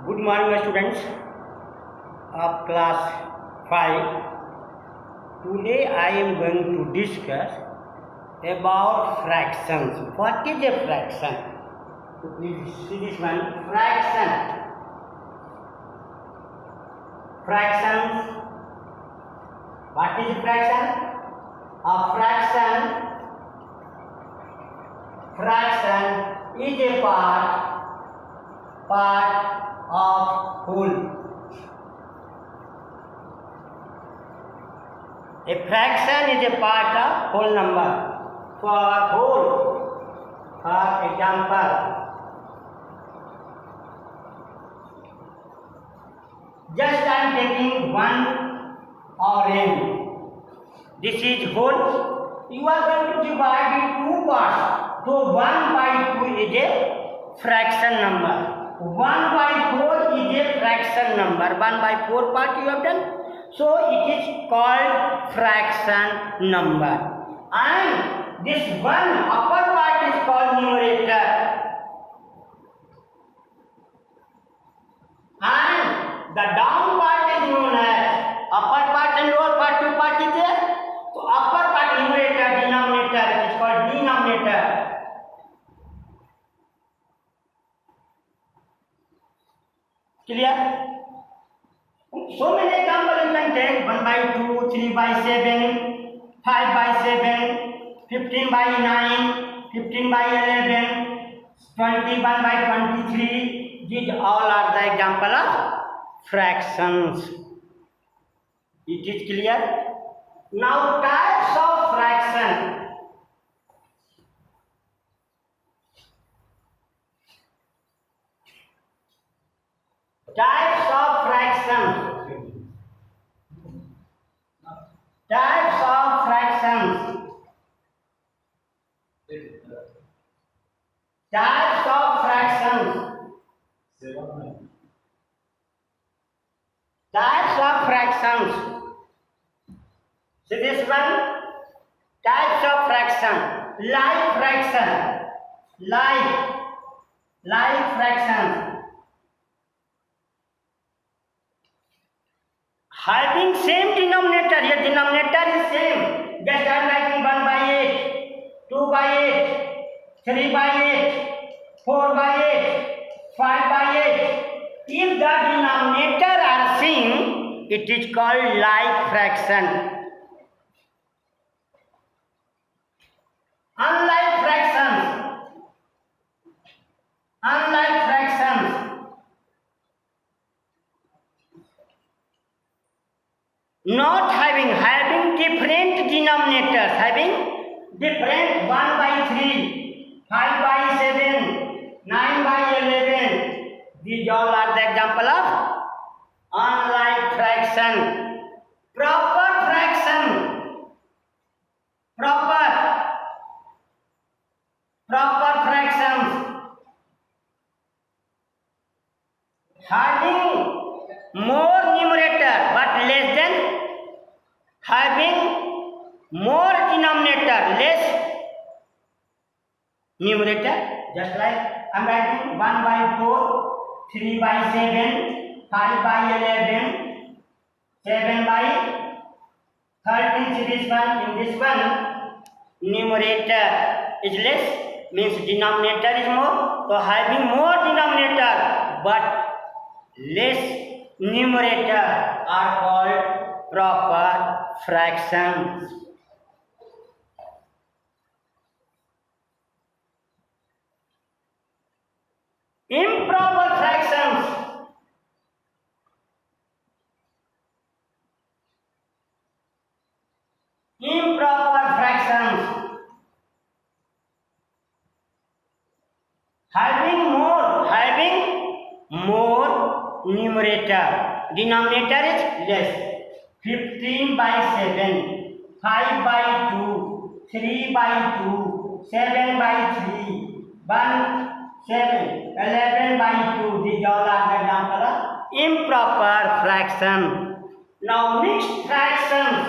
Good morning, students of class 5. Today I am going to discuss about fractions. What is a fraction? So please see this one. Fraction. Fractions. What is fraction? A fraction is a part of whole. A fraction is a part of whole number. For example, just I am taking one orange. This is whole. You are going to divide in two parts. So 1/2 is a fraction number. 1/4 is a fraction number. 1/4 part you have done. So it is called fraction number. And this one upper part is called numerator. And the down part is known as upper part and lower part. Two part is there. So upper part numerator, denominator, it is called denominator. Clear? So many examples you can take. 1/2, 3/7, 5/7, 15/9, 15/11, 21/23. These all are the example of fractions. It is clear? Now types of fraction. Types of fractions. Types of fractions. Types of fractions. Types of fractions. See this one? Types of fraction. Like fraction. Like fraction. Having same denominator, your denominator is same. Just I am writing 1/8, 2/8, 3/8, 4/8, 5/8. If the denominator are same, it is called like fraction. Unlike fractions, not having different denominators, having different 1/3, 5/7, 9/11. These all are the example of unlike fraction. Proper fraction. Proper fractions. Having more numerator but less than having more denominator, less numerator. Just like I am writing 1/4, 3/7, 5/11, 7/13. See this one. In this one, numerator is less, means denominator is more. So having more denominator but less numerator are called proper fractions. Improper fractions. Improper fractions. Having more numerator, denominator is less. 15/7, 5/2, 3/2, 7/3, 1/7, 11/2. These all are the example of improper fraction. Now mixed fractions.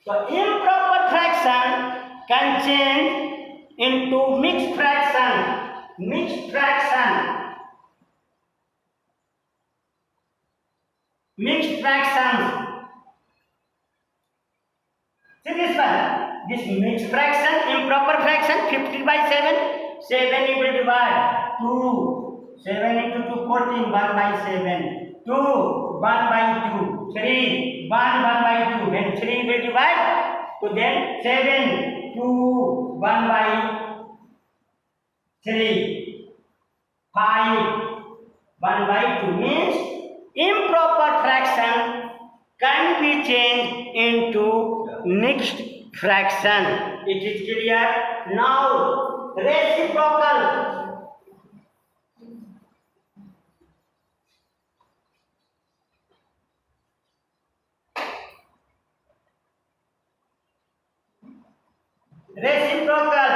So improper fraction can change into mixed fraction. Mixed fraction. mixed fractions. See this one. This mixed fraction, improper fraction, 50 by 7. 7 you will divide 2. 7 into 2, 14. 1 by 7. 2. 1 by 2. 3. 1 by 2. When 3 will divide, so then 7. 2. 1 by 3. 5. 1 by 2 means improper fraction can be changed into mixed fraction. It is clear. Now reciprocal. Reciprocal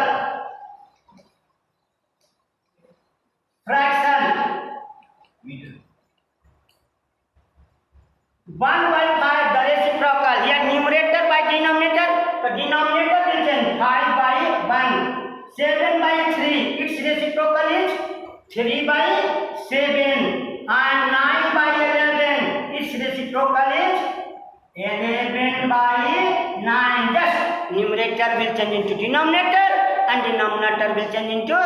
fraction. 1 by 5, the reciprocal. Here numerator by denominator. The denominator will change. 5 by 1. 7 by 3. Its reciprocal is 3 by 7. And 9 by 11. Its reciprocal is 11 by 9. Just numerator will change into denominator and denominator will change into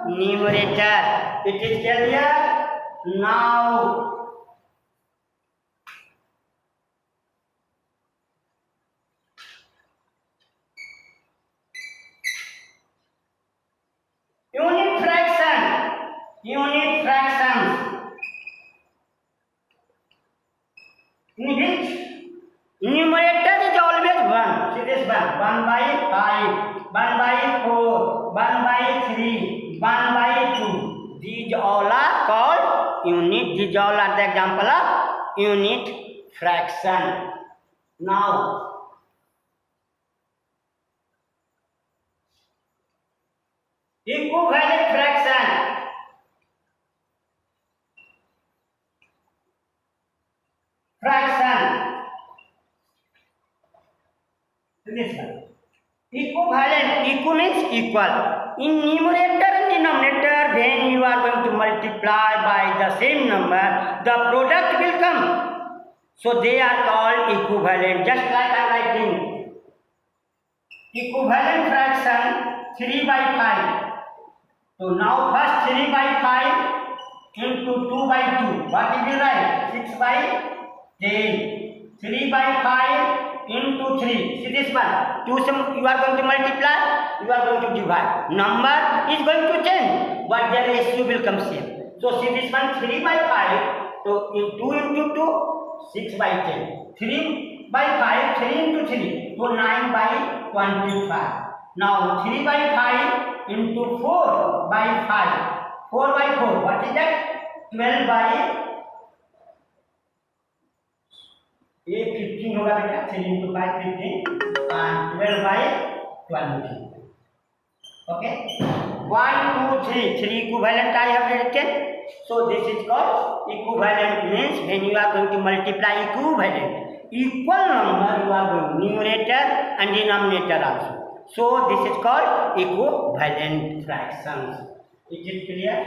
numerator. It is clear. Now unit fraction. Unit fractions. In which numerator is always 1. See this one. 1 by 5. 1 by 4. 1 by 3. 1 by 2. These all are called unit. These all are the example of unit fraction. Now equivalent fraction. Fraction. This one. Equivalent. Equal means equal. In numerator and denominator, when you are going to multiply by the same number, the product will come. So they are called equivalent. Just like I am writing. Equivalent fraction 3 by 5. So now first 3 by 5 into 2 by 2. What is it right? 6 by 10. 3 by 5 into 3. See this one. 2 you are going to multiply, you are going to divide. Number is going to change, but the ratio will come same. So see this one 3 by 5. So in 2 into 2, 6 by 10. 3 by 5, 3 into 3. So 9 by 25. Now 3 by 5 into 4 by 5. 4 by 4. What is that? 12 by 15 होगा बेटा. 3 into 5 15 and 12 by 20. Okay. 1 2 3. 3 equivalent I have written. So this is called equivalent. Means when you are going to multiply equivalent, equal number you are going numerator and denominator also. So this is called equivalent fractions. Is it clear?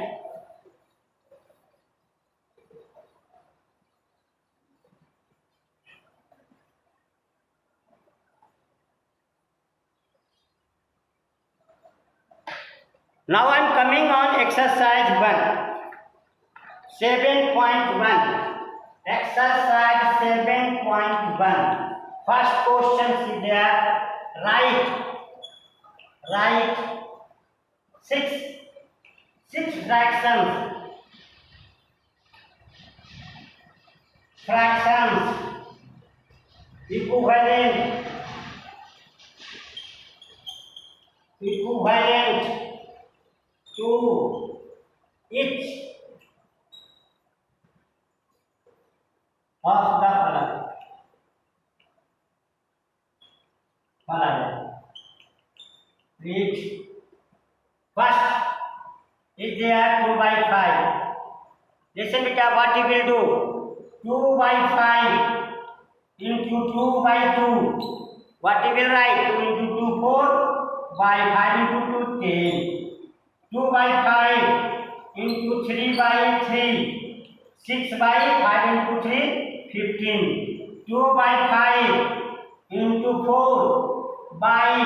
Now I am coming on exercise 1. 7.1. Exercise 7.1. First question is there. Write 6 fractions. Equivalent to each of the following. Read. First is there 2 by 5. Listen beta, what you will do? 2 by 5 into 2 by 2. What you will write? 2 into 2 4 by 5 into 2 10. 2 by 5 into 3 by 3. 6 by 5 into 3 15. 2 by 5 into 4 by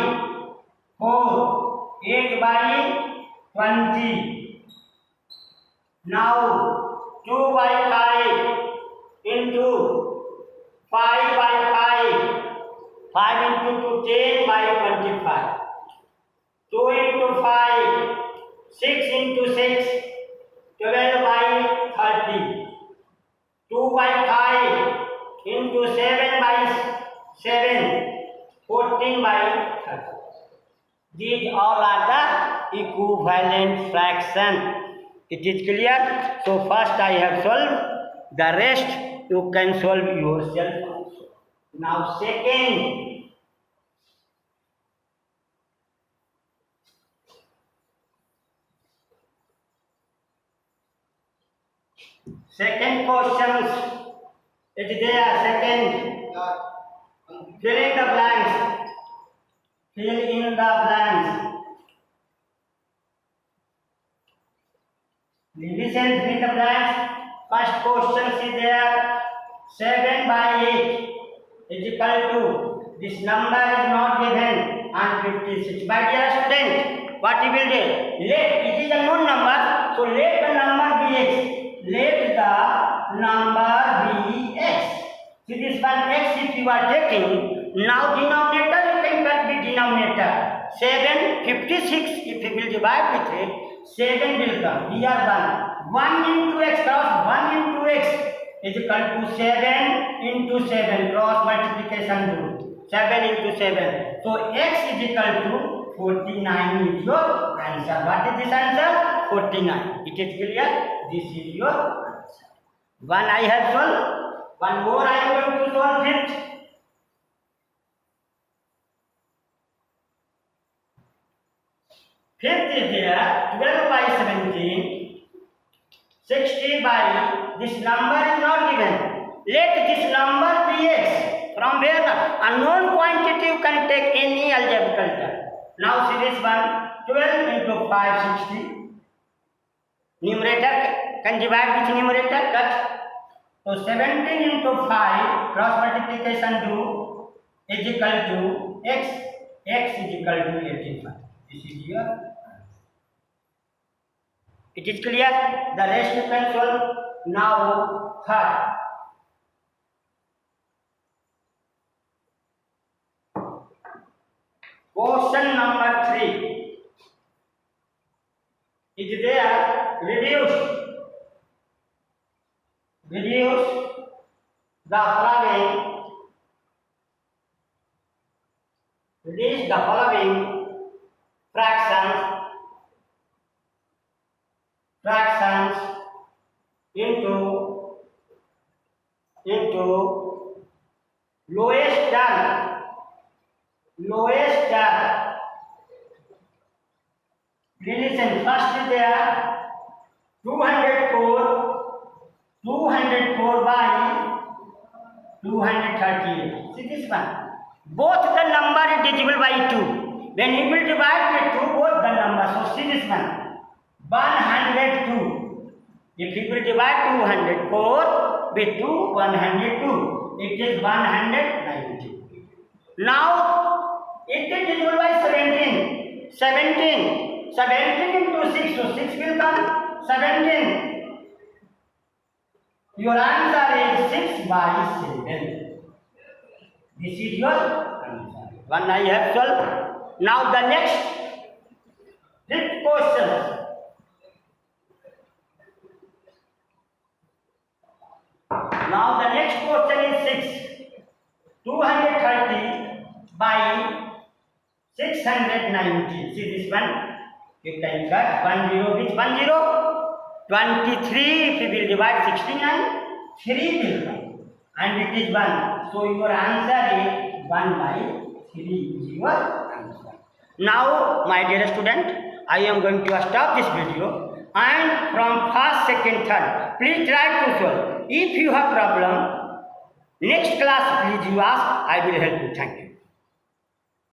4. 8 by 20. Now 2 by 5 into 5 by 5. 5 into 2, 10 by 25. 2 into 5, 6 into 6, 12 by 30. 2 by 5 into 7 by 7, 14 by 30. These all are the equivalent fraction. It is clear? So first I have solved. The rest you can solve yourself also. Now second. Second questions is there. Second, fill in the blanks. Fill in the blanks. Listen, fill in the blanks. First question is there. 7 by 8 is equal to, this number is not given, and 56. My dear student, what you will do? Let, it is a known number, so let the number be x. Let the number be x. So this one x if you are taking, now denominator you can cut the denominator. 7, 56 if you will divide with it, 7 will come. Here 1. 1 into x cross 1 into x is equal to 7 into 7. Cross multiplication do. 7 into 7. So x is equal to 49 is your answer. What is this answer? 49. It is clear? This is your answer. One I have solved. One more I am going to solve it. Fifth is there. 12 by 17. 60 by, this number is not given. Let this number be x. From where? Unknown quantity you can take any algebraical term. Now see this one. 12 into 5, 60. Numerator can divide with numerator, cut. So 17 into 5, cross multiplication do, is equal to x. X is equal to 85. This is your answer. It is clear? The rest you can solve. Now third. Question number 3 is there. Reduce the following. Reduce the following fractions into lowest term. Listen, first is there 204 by 238. See this one. Both the number is divisible by 2. When you will divide with 2, both the numbers. So see this one. 102. If you will divide 204 with 2, 102. It is 190. Now it is divisible by 17. 17 into 6, so 6 will come. 17. Your answer is 6 by 7. This is your answer. One I have solved. Now the next 5th question. Now the next question is 6. 230 by 690. See this one. You can cut 10 with 10. 23 if you will divide 69, 3 will come. And it is 1. So your answer is 1 by 3 is your answer. Now my dear student, I am going to stop this video, and from first, second, third, please try to solve. If you have problem, next class please you ask, I will help you. Thank you.